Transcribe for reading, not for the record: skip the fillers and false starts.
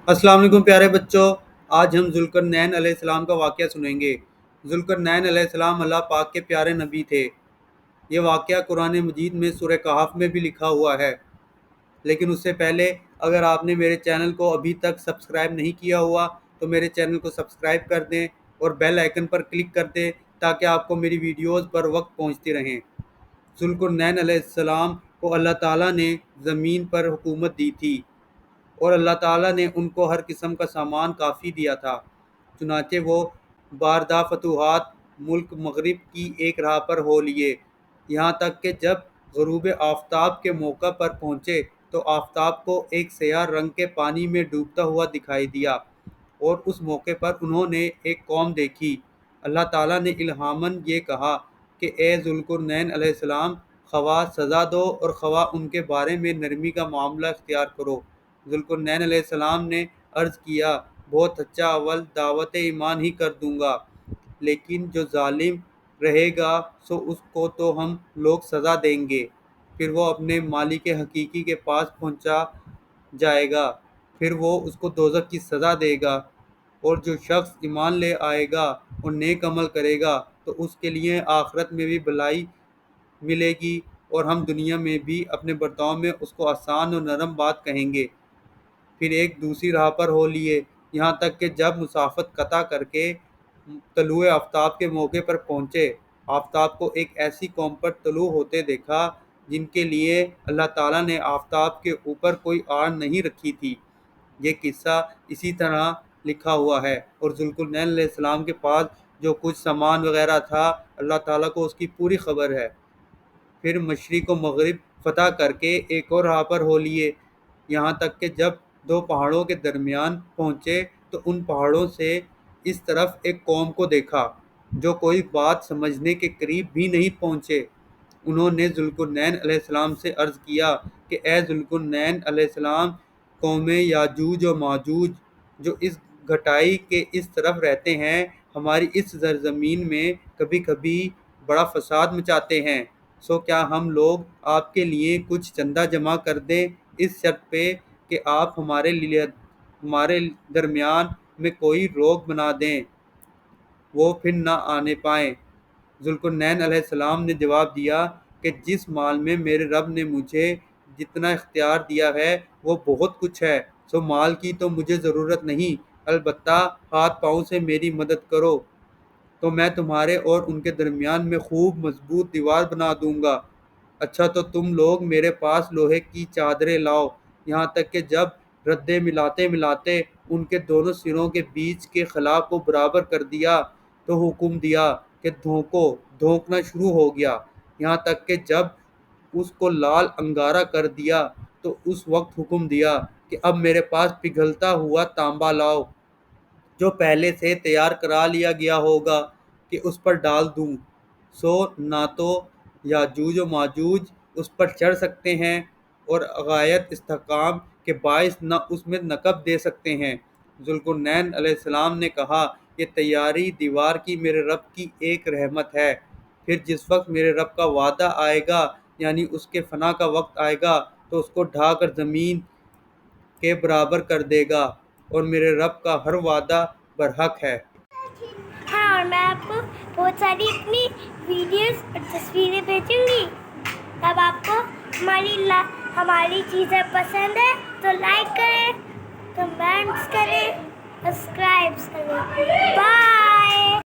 السلام علیکم پیارے بچوں. آج ہم ذوالقرنین علیہ السلام کا واقعہ سنیں گے. ذوالقرنین علیہ السلام اللہ پاک کے پیارے نبی تھے. یہ واقعہ قرآن مجید میں سورہ کہف میں بھی لکھا ہوا ہے. لیکن اس سے پہلے اگر آپ نے میرے چینل کو ابھی تک سبسکرائب نہیں کیا ہوا تو میرے چینل کو سبسکرائب کر دیں اور بیل آئیکن پر کلک کر دیں تاکہ آپ کو میری ویڈیوز پر وقت پہنچتی رہیں. ذوالقرنین علیہ السلام کو اللہ تعالیٰ نے زمین پر حکومت دی تھی اور اللہ تعالیٰ نے ان کو ہر قسم کا سامان کافی دیا تھا. چنانچہ وہ باردہ فتوحات ملک مغرب کی ایک راہ پر ہو لیے، یہاں تک کہ جب غروب آفتاب کے موقع پر پہنچے تو آفتاب کو ایک سیاہ رنگ کے پانی میں ڈوبتا ہوا دکھائی دیا، اور اس موقع پر انہوں نے ایک قوم دیکھی. اللہ تعالیٰ نے الہاماً یہ کہا کہ اے ذوالقرنین علیہ السلام، خواہ سزا دو اور خواہ ان کے بارے میں نرمی کا معاملہ اختیار کرو. ذوالقرنین علیہ السلام نے عرض کیا، بہت اچھا، اول دعوت ایمان ہی کر دوں گا، لیکن جو ظالم رہے گا سو اس کو تو ہم لوگ سزا دیں گے، پھر وہ اپنے مالک حقیقی کے پاس پہنچا جائے گا، پھر وہ اس کو دوزخ کی سزا دے گا، اور جو شخص ایمان لے آئے گا اور نیک عمل کرے گا تو اس کے لیے آخرت میں بھی بھلائی ملے گی، اور ہم دنیا میں بھی اپنے برتاؤ میں اس کو آسان اور نرم بات کہیں گے. پھر ایک دوسری راہ پر ہو لیے، یہاں تک کہ جب مسافت قطع کر کے طلوع آفتاب کے موقع پر پہنچے. آفتاب کو ایک ایسی قوم پر طلوع ہوتے دیکھا جن کے لیے اللہ تعالیٰ نے آفتاب کے اوپر کوئی آڑ نہیں رکھی تھی. یہ قصہ اسی طرح لکھا ہوا ہے، اور ذوالقرنین علیہ السلام کے پاس جو کچھ سامان وغیرہ تھا اللہ تعالیٰ کو اس کی پوری خبر ہے. پھر مشرق و مغرب فتح کر کے ایک اور راہ پر ہو لیے، یہاں تک کہ جب دو پہاڑوں کے درمیان پہنچے تو ان پہاڑوں سے اس طرف ایک قوم کو دیکھا جو کوئی بات سمجھنے کے قریب بھی نہیں پہنچے. انہوں نے ذوالقرنین علیہ السلام سے عرض کیا کہ اے ذوالقرنین علیہ السلام، قوم یاجوج و ماجوج جو اس گھٹائی کے اس طرف رہتے ہیں ہماری اس سرزمین میں کبھی کبھی بڑا فساد مچاتے ہیں، سو کیا ہم لوگ آپ کے لیے کچھ چندہ جمع کر دیں اس شرط پہ کہ آپ ہمارے درمیان میں کوئی روک بنا دیں، وہ پھر نہ آنے پائیں. ذوالقرنین علیہ السلام نے جواب دیا کہ جس مال میں میرے رب نے مجھے جتنا اختیار دیا ہے وہ بہت کچھ ہے، سو مال کی تو مجھے ضرورت نہیں، البتہ ہاتھ پاؤں سے میری مدد کرو تو میں تمہارے اور ان کے درمیان میں خوب مضبوط دیوار بنا دوں گا. اچھا تو تم لوگ میرے پاس لوہے کی چادریں لاؤ. یہاں تک کہ جب ردے ملاتے ملاتے ان کے دونوں سروں کے بیچ کے خلا کو برابر کر دیا تو حکم دیا کہ دھونکنا شروع ہو گیا. یہاں تک کہ جب اس کو لال انگارہ کر دیا تو اس وقت حکم دیا کہ اب میرے پاس پگھلتا ہوا تانبا لاؤ جو پہلے سے تیار کرا لیا گیا ہوگا کہ اس پر ڈال دوں، سو نہ تو یاجوج و ماجوج اس پر چڑھ سکتے ہیں اور غایت استحکام کے باعث نہ اس میں نقب دے سکتے ہیں. ذوالقرنین علیہ السلام نے کہا، یہ تیاری دیوار کی میرے رب کی ایک رحمت ہے، پھر جس وقت میرے رب کا وعدہ آئے گا یعنی اس کے فنا کا وقت آئے گا تو اس کو ڈھا کر زمین کے برابر کر دے گا، اور میرے رب کا ہر وعدہ برحق ہے. ہاں، اور میں آپ کو بہت ساری اپنی ویڈیوز اور تصویریں بھیجوں گی. تب آپ کو ہماری چیزیں پسند ہے تو لائک کریں، کمنٹس کریں، سبسکرائب کریں.